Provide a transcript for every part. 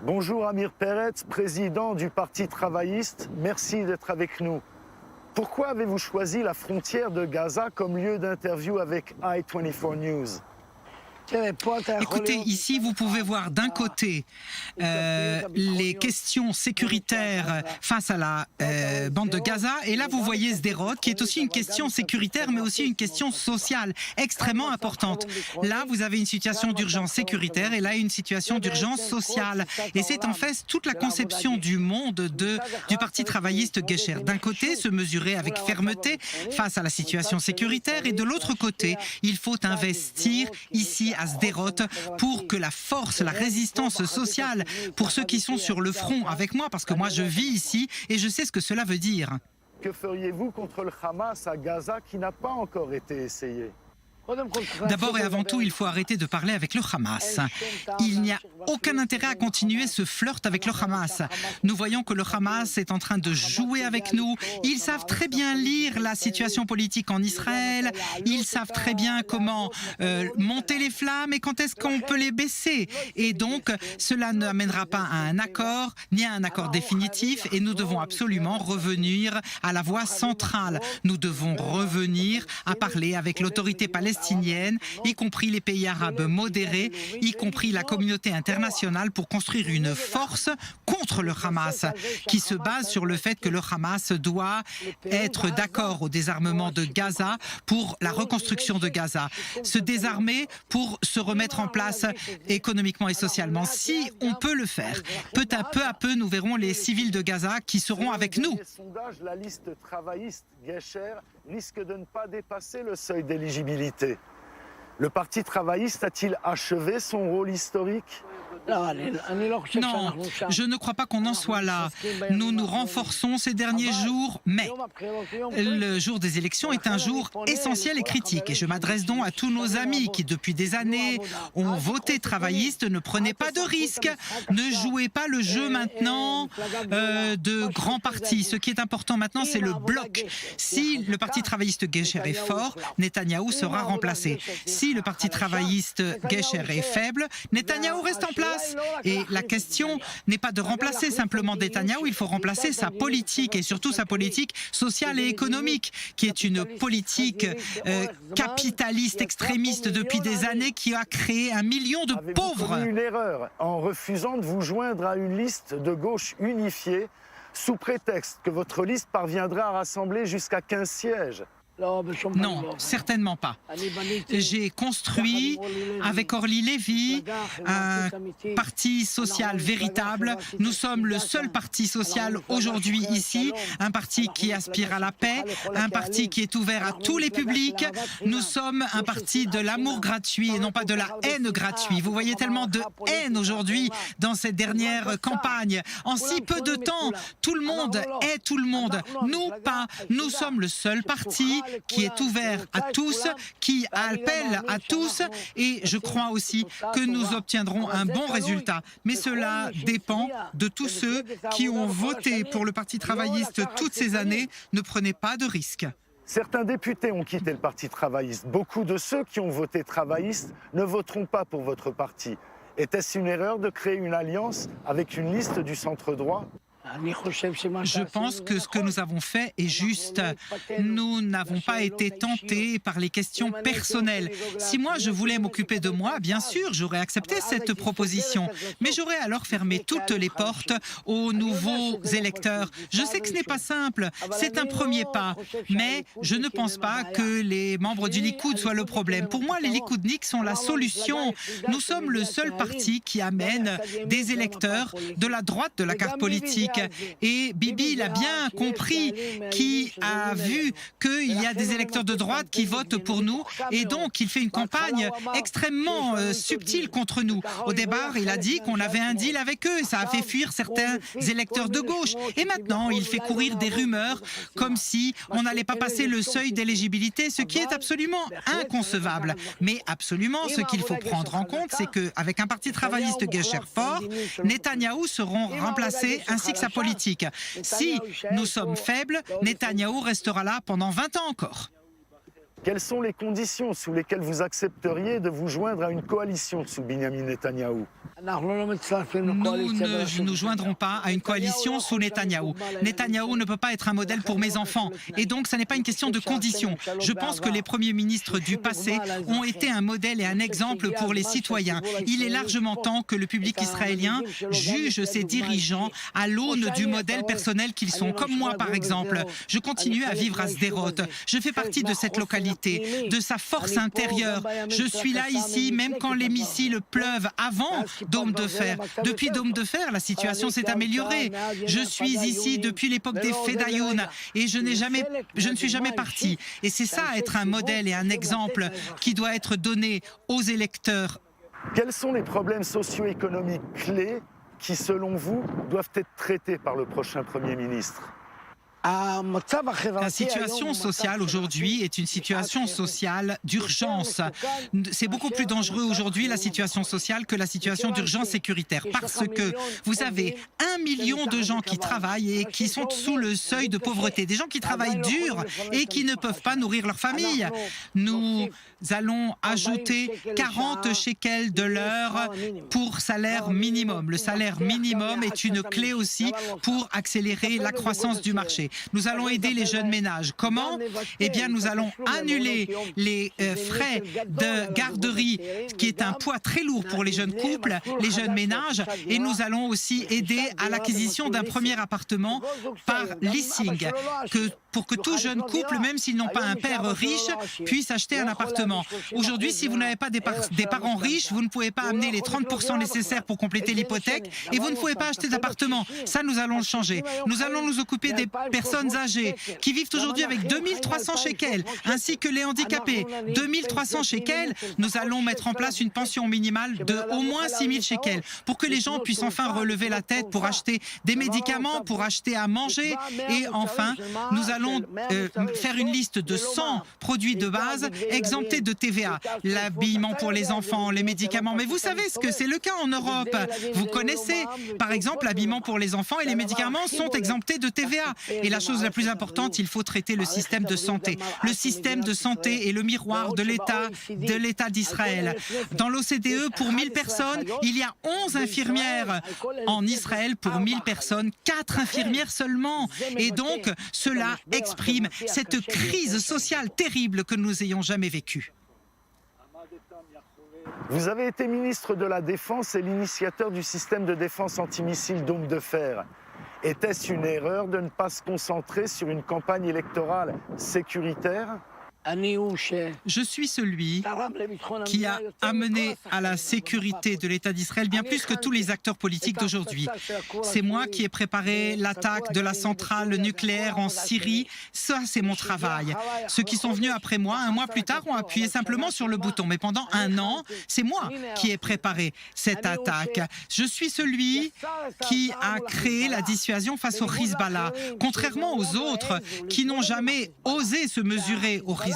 Bonjour Amir Peretz, président du Parti travailliste. Merci d'être avec nous. Pourquoi avez-vous choisi la frontière de Gaza comme lieu d'interview avec i24 News? Écoutez, ici, vous pouvez voir d'un côté les questions sécuritaires face à la bande de Gaza. Et là, vous voyez Sderot, qui est aussi une question sécuritaire, mais aussi une question sociale extrêmement importante. Là, vous avez une situation d'urgence sécuritaire et là, une situation d'urgence sociale. Et c'est en fait toute la conception du monde du Parti travailliste Gesher. D'un côté, se mesurer avec fermeté face à la situation sécuritaire et de l'autre côté, il faut investir ici à Sderot pour que la force, la résistance sociale pour ceux qui sont sur le front avec moi, parce que moi je vis ici et je sais ce que cela veut dire. Que feriez-vous contre le Hamas à Gaza qui n'a pas encore été essayé? D'abord et avant tout, il faut arrêter de parler avec le Hamas. Il n'y a aucun intérêt à continuer ce flirt avec le Hamas. Nous voyons que le Hamas est en train de jouer avec nous. Ils savent très bien lire la situation politique en Israël. Ils savent très bien comment monter les flammes et quand est-ce qu'on peut les baisser. Et donc, cela n'amènera pas à un accord, ni à un accord définitif. Et nous devons absolument revenir à la voie centrale. Nous devons revenir à parler avec l'autorité palestinienne, y compris les pays arabes modérés, y compris la communauté internationale, pour construire une force contre le Hamas, qui se base sur le fait que le Hamas doit être d'accord au désarmement de Gaza pour la reconstruction de Gaza, se désarmer pour se remettre en place économiquement et socialement. Si on peut le faire, peu à peu, nous verrons les civils de Gaza qui seront avec nous. La liste travailliste Gesher risque de ne pas dépasser le seuil d'éligibilité. Le Parti travailliste a-t-il achevé son rôle historique? Non, je ne crois pas qu'on en soit là. Nous nous renforçons ces derniers jours, mais le jour des élections est un jour essentiel et critique. Et je m'adresse donc à tous nos amis qui, depuis des années, ont voté travailliste. Ne prenez pas de risques, ne jouez pas le jeu maintenant de grands partis. Ce qui est important maintenant, c'est le bloc. Si le Parti travailliste Gesher est fort, Netanyahou sera remplacé. Si le Parti travailliste Gesher est faible, Netanyahou reste en place. Et la question n'est pas de remplacer simplement Netanyahou, il faut remplacer sa politique et surtout sa politique sociale et économique, qui est une politique capitaliste extrémiste depuis des années qui a créé 1 million de pauvres. Avez-vous commis une erreur en refusant de vous joindre à une liste de gauche unifiée sous prétexte que votre liste parviendra à rassembler jusqu'à 15 sièges? Non, certainement pas. J'ai construit avec Orly Lévy un parti social véritable. Nous sommes le seul parti social aujourd'hui ici, un parti qui aspire à la paix, un parti qui est ouvert à tous les publics. Nous sommes un parti de l'amour gratuit et non pas de la haine gratuite. Vous voyez tellement de haine aujourd'hui dans cette dernière campagne. En si peu de temps, tout le monde est tout le monde. Nous pas. Nous sommes le seul parti qui est ouvert à tous, qui appelle à tous, et je crois aussi que nous obtiendrons un bon résultat. Mais cela dépend de tous ceux qui ont voté pour le Parti travailliste toutes ces années. Ne prenez pas de risques. Certains députés ont quitté le Parti travailliste. Beaucoup de ceux qui ont voté travailliste ne voteront pas pour votre parti. Était-ce une erreur de créer une alliance avec une liste du centre-droit ? Je pense que ce que nous avons fait est juste. Nous n'avons pas été tentés par les questions personnelles. Si moi je voulais m'occuper de moi, bien sûr, j'aurais accepté cette proposition. Mais j'aurais alors fermé toutes les portes aux nouveaux électeurs. Je sais que ce n'est pas simple, c'est un premier pas. Mais je ne pense pas que les membres du Likoud soient le problème. Pour moi, les Likoudniks sont la solution. Nous sommes le seul parti qui amène des électeurs de la droite de la carte politique. Et Bibi l'a bien compris, qui a vu qu'il y a des électeurs de droite qui votent pour nous, et donc il fait une campagne extrêmement subtile contre nous. Au départ, il a dit qu'on avait un deal avec eux, et ça a fait fuir certains électeurs de gauche. Et maintenant, il fait courir des rumeurs comme si on n'allait pas passer le seuil d'éligibilité, ce qui est absolument inconcevable. Mais absolument, ce qu'il faut prendre en compte, c'est qu'avec un parti travailliste Gesher fort, Netanyahou seront remplacés ainsi que sa politique. Si nous sommes faibles, Netanyahou restera là pendant 20 ans encore. Quelles sont les conditions sous lesquelles vous accepteriez de vous joindre à une coalition sous Benyamin Netanyahou? Nous ne nous joindrons pas à une coalition sous Netanyahou. Netanyahou ne peut pas être un modèle pour mes enfants. Et donc, ce n'est pas une question de conditions. Je pense que les premiers ministres du passé ont été un modèle et un exemple pour les citoyens. Il est largement temps que le public israélien juge ses dirigeants à l'aune du modèle personnel qu'ils sont. Comme moi, par exemple. Je continue à vivre à Sderot. Je fais partie de cette localité, de sa force intérieure. Je suis là ici, même quand les missiles pleuvent avant Dôme de Fer. Depuis Dôme de Fer, la situation s'est améliorée. Je suis ici depuis l'époque des Fedayoun et je ne suis jamais parti. Et c'est ça, être un modèle et un exemple qui doit être donné aux électeurs. Quels sont les problèmes socio-économiques clés qui, selon vous, doivent être traités par le prochain Premier ministre? La situation sociale aujourd'hui est une situation sociale d'urgence. C'est beaucoup plus dangereux aujourd'hui la situation sociale que la situation d'urgence sécuritaire parce que vous avez 1 million de gens qui travaillent et qui sont sous le seuil de pauvreté, des gens qui travaillent dur et qui ne peuvent pas nourrir leur famille. Nous allons ajouter 40 shekels de l'heure pour salaire minimum. Le salaire minimum est une clé aussi pour accélérer la croissance du marché. Nous allons aider les jeunes ménages. Comment? Eh bien, nous allons annuler les frais de garderie, qui est un poids très lourd pour les jeunes couples, les jeunes ménages, et nous allons aussi aider à l'acquisition d'un premier appartement par leasing, pour que tout jeune couple, même s'ils n'ont pas un père riche, puisse acheter un appartement. Aujourd'hui, si vous n'avez pas des parents riches, vous ne pouvez pas amener les 30% nécessaires pour compléter l'hypothèque et vous ne pouvez pas acheter d'appartement. Ça, nous allons le changer. Nous allons nous occuper des personnes âgées qui vivent aujourd'hui avec 2300 shekels, ainsi que les handicapés. 2300 shekels, nous allons mettre en place une pension minimale de au moins 6000 shekels pour que les gens puissent enfin relever la tête pour acheter des médicaments, pour acheter à manger. Et enfin, nous allons faire une liste de 100 produits de base exemptés de TVA. L'habillement pour les enfants, les médicaments. Mais vous savez ce que c'est le cas en Europe. Vous connaissez, par exemple, l'habillement pour les enfants et les médicaments sont exemptés de TVA. Et la chose la plus importante, il faut traiter le système de santé. Le système de santé est le miroir de l'État d'Israël. Dans l'OCDE, pour 1000 personnes, il y a 11 infirmières. En Israël, pour 1000 personnes, 4 infirmières seulement. Et donc, cela exprime cette crise sociale terrible que nous n'ayons jamais vécue. Vous avez été ministre de la Défense et l'initiateur du système de défense antimissile Dôme de Fer. Était-ce une erreur de ne pas se concentrer sur une campagne électorale sécuritaire? Je suis celui qui a amené à la sécurité de l'État d'Israël bien plus que tous les acteurs politiques d'aujourd'hui. C'est moi qui ai préparé l'attaque de la centrale nucléaire en Syrie. Ça, c'est mon travail. Ceux qui sont venus après moi, un mois plus tard, ont appuyé simplement sur le bouton. Mais pendant un an, c'est moi qui ai préparé cette attaque. Je suis celui qui a créé la dissuasion face au Hezbollah. Contrairement aux autres qui n'ont jamais osé se mesurer au Hezbollah,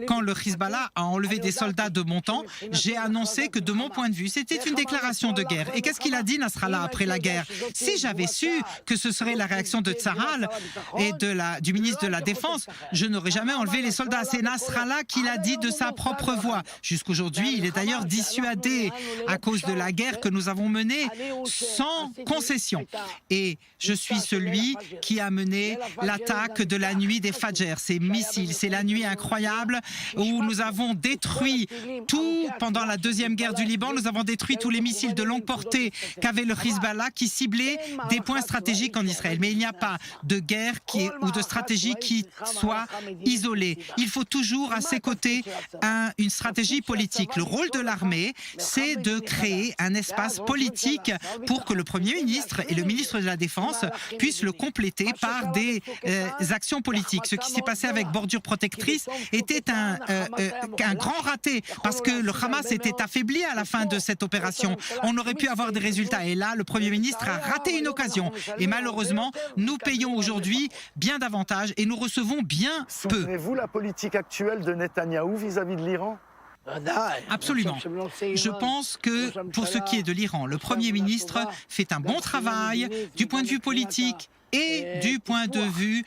quand le Hezbollah a enlevé des soldats de mon temps, j'ai annoncé que de mon point de vue, c'était une déclaration de guerre. Et qu'est-ce qu'il a dit, Nasrallah, après la guerre? Si j'avais su que ce serait la réaction de Tzahal et du ministre de la Défense, je n'aurais jamais enlevé les soldats. C'est Nasrallah qui l'a dit de sa propre voix. Jusqu'aujourd'hui, il est d'ailleurs dissuadé à cause de la guerre que nous avons menée sans concession. Et je suis celui qui a mené l'attaque de la nuit des Fajr, ces missiles. C'est la nuit incroyable où nous avons détruit tout pendant la deuxième guerre du Liban. Nous avons détruit tous les missiles de longue portée qu'avait le Hezbollah qui ciblaient des points stratégiques en Israël. Mais il n'y a pas de guerre ou de stratégie qui soit isolée. Il faut toujours à ses côtés une stratégie politique. Le rôle de l'armée, c'est de créer un espace politique pour que le Premier ministre et le ministre de la Défense puissent le compléter par des actions politiques. Ce qui s'est passé avec Bordure Protectrice était un grand raté parce que le Hamas était affaibli à la fin de cette opération. On aurait pu avoir des résultats et là, le Premier ministre a raté une occasion. Et malheureusement, nous payons aujourd'hui bien davantage et nous recevons bien peu. Soutenez-vous la politique actuelle de Netanyahou vis-à-vis de l'Iran? Absolument. Je pense que pour ce qui est de l'Iran, le Premier ministre fait un bon travail du point de vue politique et du point de vue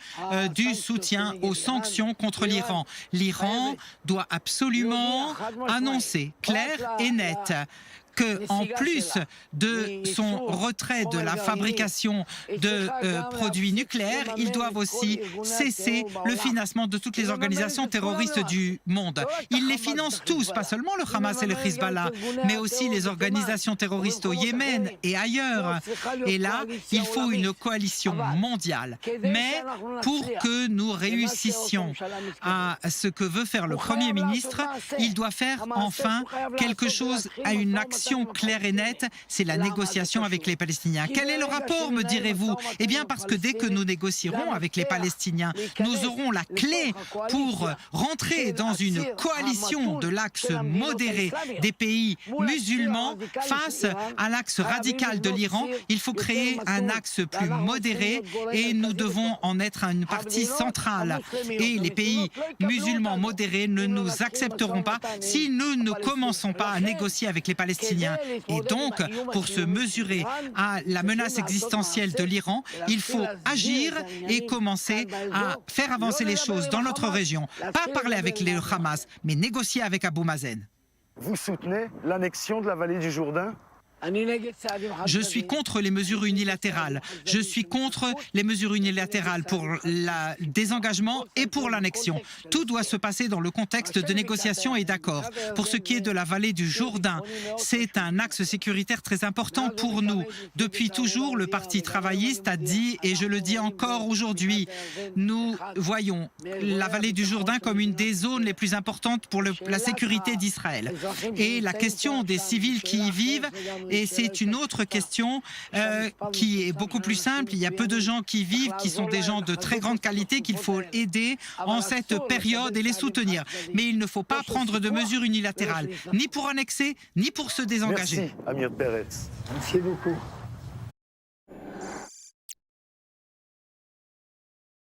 du soutien aux sanctions contre l'Iran. L'Iran doit absolument annoncer clair et net qu'en plus de son retrait de la fabrication de produits nucléaires, ils doivent aussi cesser le financement de toutes les organisations terroristes du monde. Ils les financent tous, pas seulement le Hamas et le Hezbollah, mais aussi les organisations terroristes au Yémen et ailleurs. Et là, il faut une coalition mondiale. Mais pour que nous réussissions à ce que veut faire le Premier ministre, il doit faire enfin quelque chose, à une action claire et nette, c'est la négociation avec les Palestiniens. Quel est le rapport, me direz-vous? Eh bien, parce que dès que nous négocierons avec les Palestiniens, nous aurons la clé pour rentrer dans une coalition de l'axe modéré des pays musulmans face à l'axe radical de l'Iran. Il faut créer un axe plus modéré et nous devons en être une partie centrale. Et les pays musulmans modérés ne nous accepteront pas si nous ne commençons pas à négocier avec les Palestiniens. Et donc, pour se mesurer à la menace existentielle de l'Iran, il faut agir et commencer à faire avancer les choses dans notre région. Pas parler avec le Hamas, mais négocier avec Abou Mazen. Vous soutenez l'annexion de la vallée du Jourdain ? Je suis contre les mesures unilatérales. Je suis contre les mesures unilatérales pour le désengagement et pour l'annexion. Tout doit se passer dans le contexte de négociations et d'accords. Pour ce qui est de la vallée du Jourdain, c'est un axe sécuritaire très important pour nous. Depuis toujours, le Parti travailliste a dit, et je le dis encore aujourd'hui, nous voyons la vallée du Jourdain comme une des zones les plus importantes pour la sécurité d'Israël. Et la question des civils qui y vivent, et c'est une autre question qui est beaucoup plus simple. Il y a peu de gens qui vivent, qui sont des gens de très grande qualité, qu'il faut aider en cette période et les soutenir. Mais il ne faut pas prendre de mesures unilatérales, ni pour annexer, ni pour se désengager. Merci, Amir Peretz. Merci beaucoup.